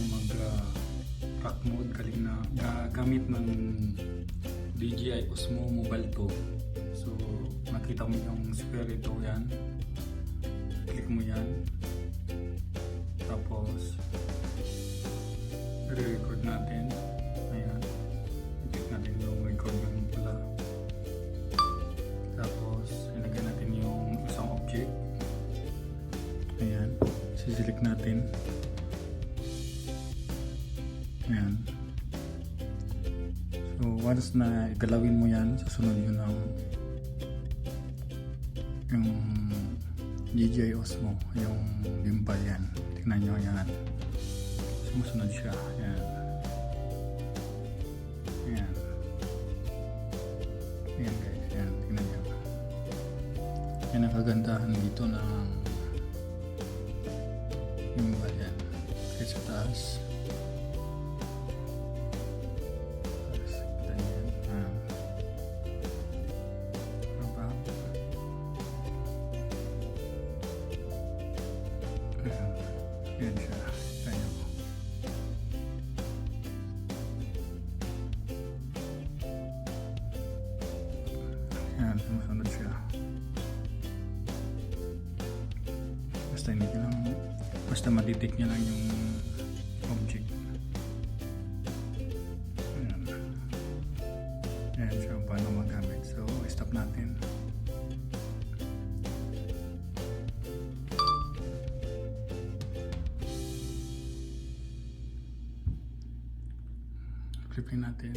mag track mode galing na gamit ng DJI Osmo Mobile 2. So makita mo yung square ito, yan, click mo yan, tapos re-record natin, ayan, click natin yung record yung pula, tapos ilagay natin yung isang object, ayan, siselect natin, ayan. So once na igalawin mo yan, susunod yun yung DJI Osmo, yung gimbal yan. Tingnan nyo yan. Sumusunod siya. Yan. Yan. Yan guys. Yan. Tingnan nyo. Yan ang kagandahan dito ng gimbal yan. Kaya sa taas. Yan siya. Tayo. Yan, sumusunod siya. Basta hindi ka lang, basta matitik niya lang yung object. Yan. Yan siya paano magamit. So, stop natin. Clipping natin.